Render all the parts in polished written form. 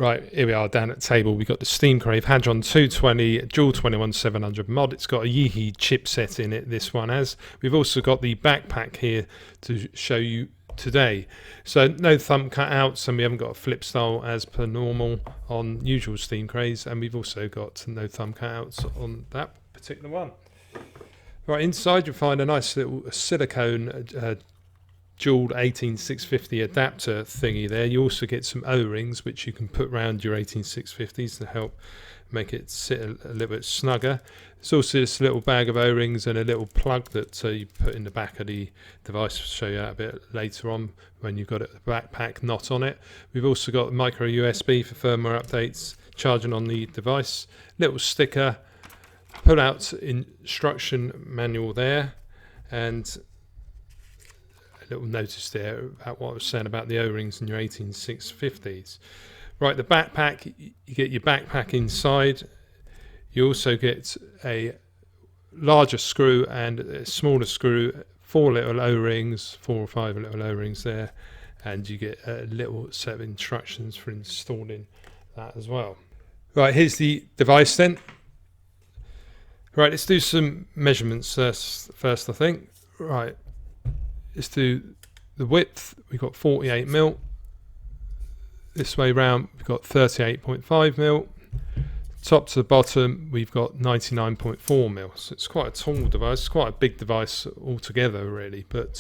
Right, here we are down at the table. We've got the Steamcrave Hadron 220 dual 21700 mod. It's got a Yihi chipset in it, this one has. We've also got the backpack here to show you today. So no thumb cutouts, and we haven't got a flip style as per normal on usual Steamcraves, and we've also got no thumb cutouts on that particular one. Right, inside you'll find a nice little silicone dual 18650 adapter thingy there. You also get some O-rings which you can put around your 18650s to help make it sit a little bit snugger. There's also this little bag of O-rings and a little plug that you put in the back of the device. I'll show you that a bit later on when you've got a backpack not on it. We've also got micro USB for firmware updates, charging on the device, little sticker, pull out instruction manual there, and little notice there about what I was saying about the O-rings and your 18650s. Right, the backpack, you get your backpack inside. You also get a larger screw and a smaller screw, 4 little O-rings, 4 or 5 little O-rings there, and you get a little set of instructions for installing that as well. Right, here's the device then. Right, let's do some measurements first I think. Right. Let's do the width. We've got 48mm. This way round, we've got 38.5mm. Top to the bottom, we've got 99.4mm. So it's quite a tall device. It's quite a big device altogether, really. But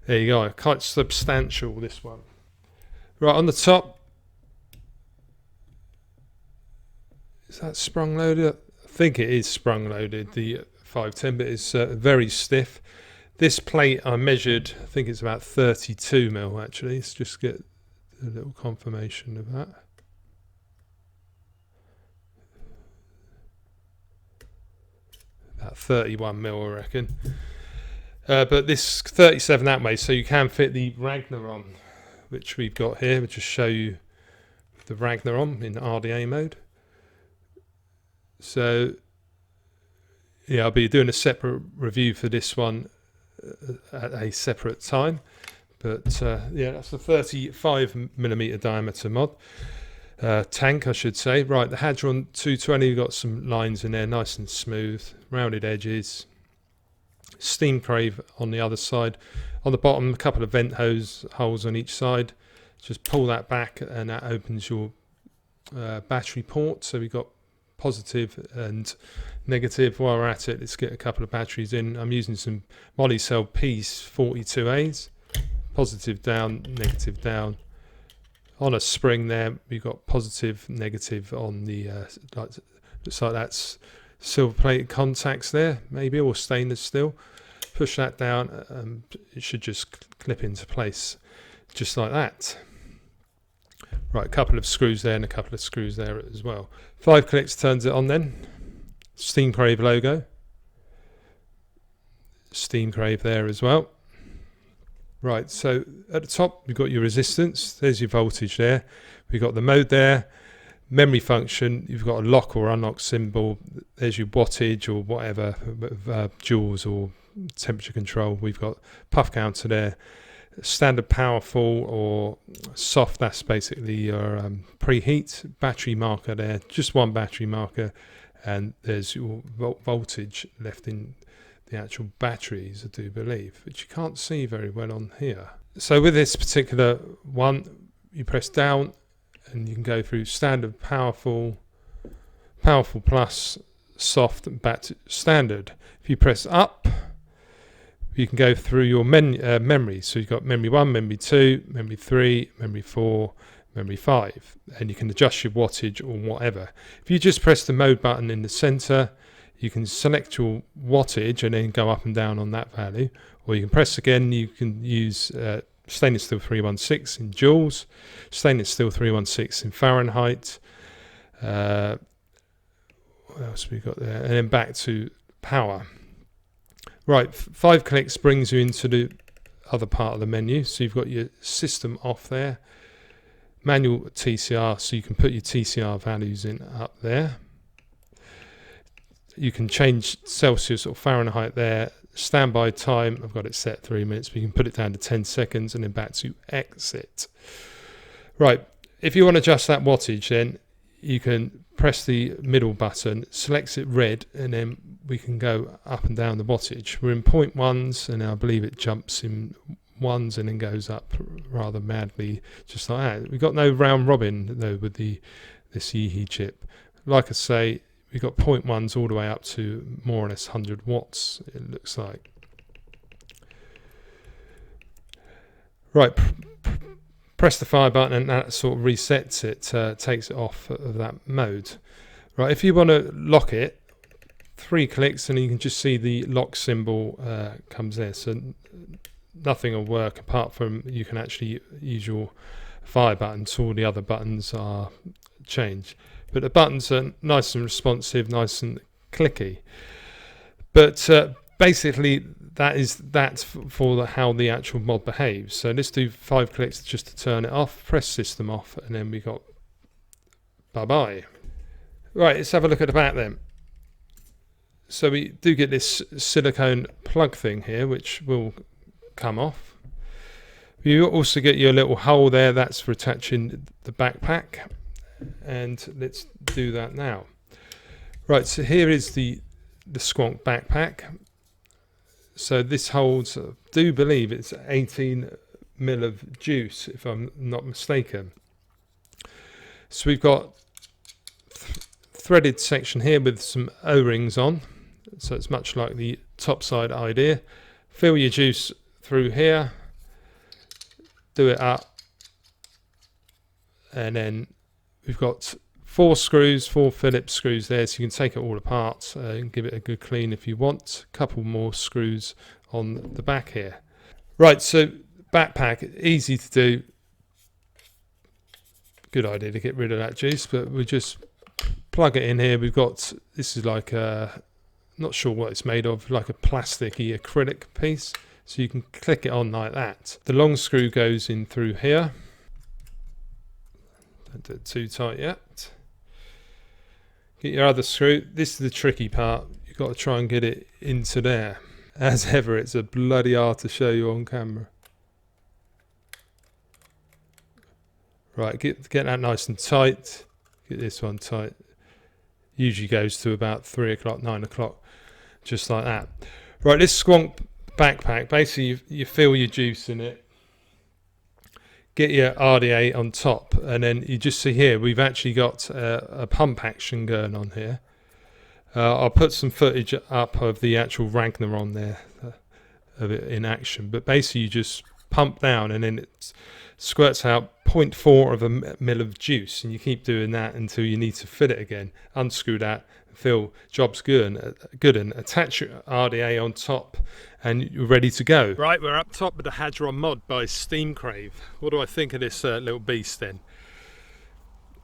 there you go. Quite substantial, this one. Right, on the top, is that sprung loaded? I think it is sprung loaded. The 510, but it's very stiff. This plate I measured, I think it's about 32mm actually. Let's just get a little confirmation of that. About 31mm I reckon. But this 37 that way, so you can fit the Ragnaron, which we've got here. We'll just show you the Ragnaron in RDA mode. So yeah, I'll be doing a separate review for this one at a separate time, but yeah, that's a 35mm diameter mod tank, I should say. Right, the Hadron 220, we've got some lines in there, nice and smooth, rounded edges. Steamcrave on the other side. On the bottom, a couple of vent holes on each side. Just pull that back, and that opens your battery port. So we've got positive and negative. While we're at it, let's get a couple of batteries in. I'm using some Molicel P42As, positive down, negative down. On a spring there, we've got positive, negative on the looks like that's silver plated contacts there, maybe, or stainless steel. Push that down, it should just clip into place just like that. Right, a couple of screws there and a couple of screws there as well. 5 clicks turns it on then. Steamcrave logo. Steamcrave there as well. Right, so at the top we've got your resistance. There's your voltage there. We've got the mode there. Memory function, you've got a lock or unlock symbol. There's your wattage or whatever, joules or temperature control. We've got puff counter there. Standard powerful or soft, that's basically your preheat. Battery marker there, just one battery marker, and there's your voltage left in the actual batteries, I do believe, which you can't see very well on here. So with this particular one, you press down and you can go through standard, powerful, powerful plus, soft, standard. If you press up, you can go through your memory. So you've got memory 1, memory 2, memory 3, memory 4, memory 5, and you can adjust your wattage or whatever. If you just press the mode button in the center, you can select your wattage and then go up and down on that value, or you can press again. You can use stainless steel 316 in joules, stainless steel 316 in Fahrenheit. What else we got there? And then back to power. Right, 5 clicks brings you into the other part of the menu. So you've got your system off there. Manual TCR, so you can put your TCR values in up there. You can change Celsius or Fahrenheit there. Standby time, I've got it set 3 minutes, but you can put it down to 10 seconds and then back to exit. Right, if you want to adjust that wattage, then you can press the middle button, select it red, and then we can go up and down the wattage. We're in 0.1s, and I believe it jumps in ones and then goes up rather madly, just like that. We've got no round robin though with this Yihi chip. Like I say, we've got 0.1s all the way up to more or less 100 watts, it looks like. Right, press the fire button and that sort of resets it, takes it off of that mode. Right, if you want to lock it, 3 clicks and you can just see the lock symbol comes there. So nothing will work apart from you can actually use your fire button, so all the other buttons are changed. But the buttons are nice and responsive, nice and clicky. But basically that's for how the actual mod behaves. So let's do 5 clicks just to turn it off, press system off, and then we got bye-bye. Right, let's have a look at the back then. So we do get this silicone plug thing here, which will come off. You also get your little hole there, that's for attaching the backpack, and let's do that now. Right, so here is the Squonk backpack. So this holds, I do believe it's 18 ml of juice, if I'm not mistaken. So we've got threaded section here with some O-rings on, so it's much like the topside idea. Fill your juice through here, do it up, and then we've got 4 screws, 4 Phillips screws there, so you can take it all apart and give it a good clean if you want. A couple more screws on the back here. Right, so backpack, easy to do. Good idea to get rid of that juice, but we just plug it in here. We've got, this is like a, not sure what it's made of, like a plasticky acrylic piece. So you can click it on like that. The long screw goes in through here. Don't do it too tight yet. Get your other screw. This is the tricky part. You've got to try and get it into there. As ever, it's a bloody art to show you on camera. Right, get that nice and tight. Get this one tight. Usually goes to about 3 o'clock, 9 o'clock, just like that. Right, this Squonk backpack, basically you fill your juice in it, get your RDA on top, and then you just see here we've actually got a pump action going on here. I'll put some footage up of the actual Ragnar on there of it in action, but basically you just pump down and then it squirts out 0.4 of a ml of juice, and you keep doing that until you need to fill it again. Unscrew that, fill, job's good, and attach your RDA on top and you're ready to go. Right, we're up top with the Hadron mod by Steamcrave. What do I think of this little beast then?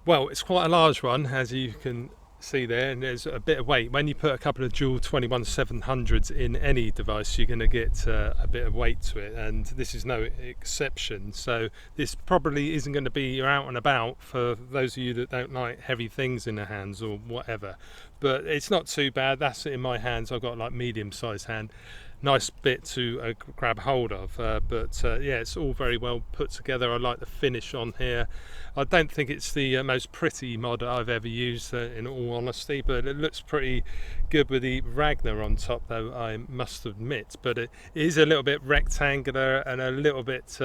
Well, it's quite a large one, as you can see there, and there's a bit of weight. When you put a couple of dual 21700s in any device, you're going to get a bit of weight to it, and this is no exception. So this probably isn't going to be your out and about for those of you that don't like heavy things in their hands or whatever, but it's not too bad. That's it in my hands. I've got like medium-sized hand. Nice bit to grab hold of, but yeah, it's all very well put together. I like the finish on here. I don't think it's the most pretty mod I've ever used, in all honesty, but it looks pretty good with the Ragnar on top, though, I must admit. But it is a little bit rectangular and a little bit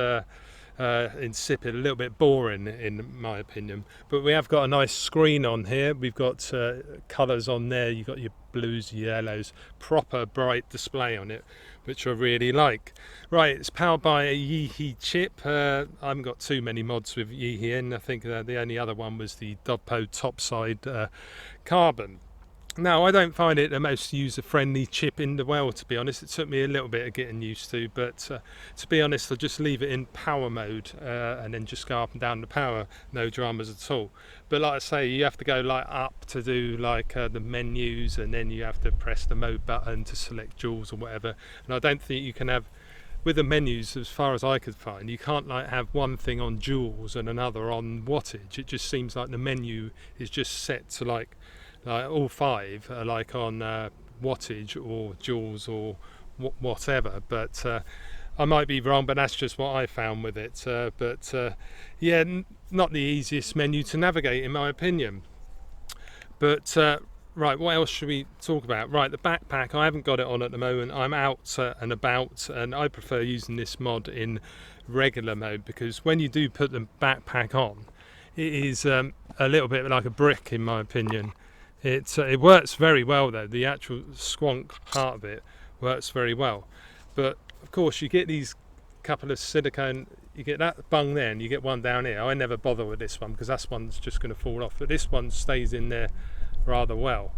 insipid, a little bit boring in my opinion. But we have got a nice screen on here. We've got colours on there. You've got your blues, yellows, proper bright display on it, which I really like. Right, it's powered by a Yihi chip. I haven't got too many mods with Yihi in. I think the only other one was the Dovpo topside carbon. Now, I don't find it the most user-friendly chip in the world, to be honest. It took me a little bit of getting used to, but to be honest, I'll just leave it in power mode and then just go up and down the power, no dramas at all. But like I say, you have to go like up to do like the menus, and then you have to press the mode button to select joules or whatever. And I don't think you can have, with the menus, as far as I could find, you can't like have one thing on joules and another on wattage. It just seems like the menu is just set to like all 5 are like on wattage or joules or whatever, but I might be wrong, but that's just what I found with it. Yeah, not the easiest menu to navigate in my opinion. But right, what else should we talk about? Right, the backpack, I haven't got it on at the moment. I'm out and about, and I prefer using this mod in regular mode, because when you do put the backpack on, it is a little bit like a brick in my opinion. It works very well though. The actual Squonk part of it works very well. But of course you get these couple of silicone, you get that bung there and you get one down here. I never bother with this one because that one's just going to fall off, but this one stays in there rather well.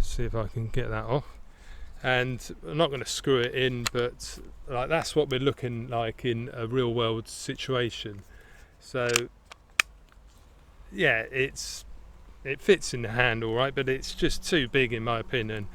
See if I can get that off. And I'm not going to screw it in, but like that's what we're looking like in a real world situation. So yeah, it fits in the hand all right, but it's just too big in my opinion.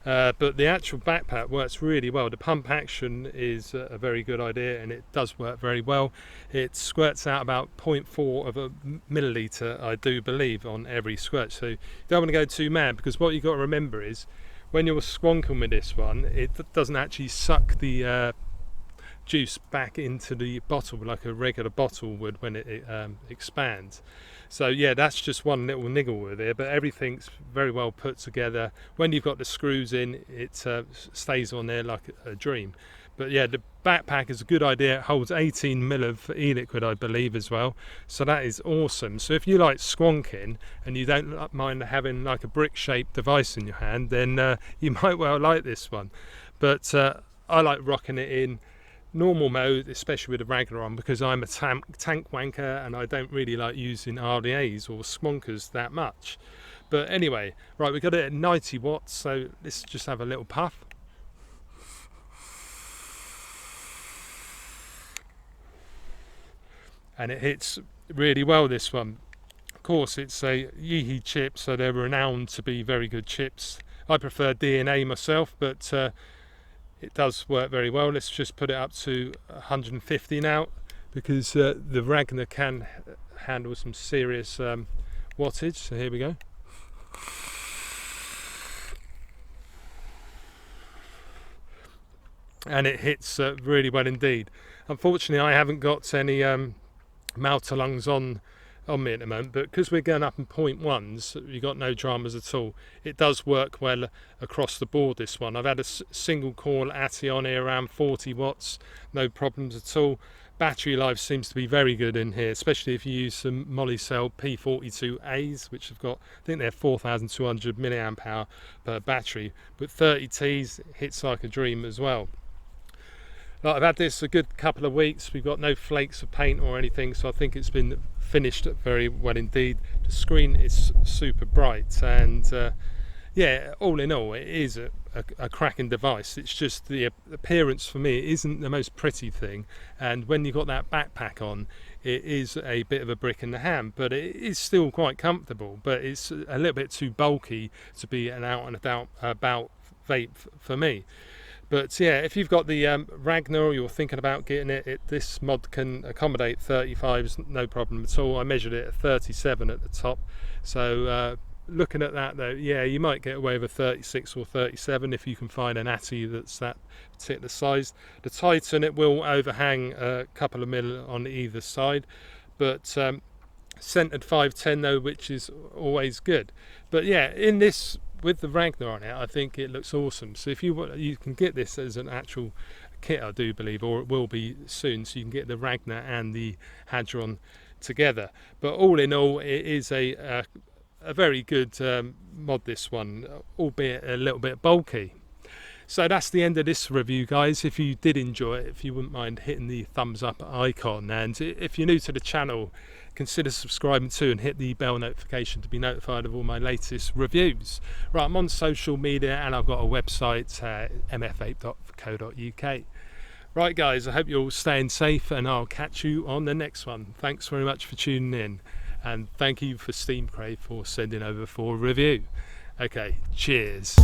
But the actual backpack works really well. The pump action is a very good idea, and it does work very well. It squirts out about 0.4 of a milliliter, I do believe, on every squirt. So you don't want to go too mad, because what you've got to remember is when you're squonking with this one, it doesn't actually suck the juice back into the bottle like a regular bottle would when it expands. So yeah, that's just one little niggle with it, but everything's very well put together. When you've got the screws in, it stays on there like a dream. But yeah, the backpack is a good idea. It holds 18 ml of e-liquid, I believe, as well. So that is awesome. So if you like squonking and you don't mind having like a brick-shaped device in your hand, then you might well like this one. But I like rocking it in normal mode, especially with the Ragnar on, because I'm a tank wanker and I don't really like using RDAs or squonkers that much. But anyway, right, we got it at 90 watts, so let's just have a little puff. And it hits really well, this one. Of course, it's a Yihi chip, so they're renowned to be very good chips. I prefer DNA myself, but it does work very well. Let's just put it up to 150 now, because the Ragnar can handle some serious wattage. So here we go. And it hits really well indeed. Unfortunately, I haven't got any mouth to lungs on me at the moment, but because we're going up in 0.1s, you've got no dramas at all. It does work well across the board, this one. I've had a single coil ATI on here around 40 watts, no problems at all. Battery life seems to be very good in here, especially if you use some Molicel P42As, which have got, I think they're 4,200 milliamp hour per battery, but 30Ts hits like a dream as well. I've had this a good couple of weeks. We've got no flakes of paint or anything, so I think it's been finished very well indeed. The screen is super bright, and yeah, all in all, it is a cracking device. It's just the appearance for me isn't the most pretty thing, and when you've got that backpack on, it is a bit of a brick in the hand, but it is still quite comfortable. But it's a little bit too bulky to be an out and about vape for me. But yeah, if you've got the Ragnar, or you're thinking about getting it, this mod can accommodate 35s, no problem at all. I measured it at 37 at the top. So looking at that though, yeah, you might get away with a 36 or 37 if you can find an ATI that's that particular size. The Titan, it will overhang a couple of mil on either side, but centered 510 though, which is always good. But yeah, in this, with the Ragnar on it, I think it looks awesome. So if you can get this as an actual kit, I do believe, or it will be soon, so you can get the Ragnar and the Hadron together. But all in all, it is a very good mod, this one, albeit a little bit bulky. So that's the end of this review, guys. If you did enjoy it, if you wouldn't mind hitting the thumbs up icon, and if you're new to the channel, consider subscribing too, and hit the bell notification to be notified of all my latest reviews. Right, I'm on social media, and I've got a website, mfvape.co.uk. Right guys, I hope you're all staying safe, and I'll catch you on the next one. Thanks very much for tuning in, and thank you for Steamcrave for sending over for a review. Okay, cheers.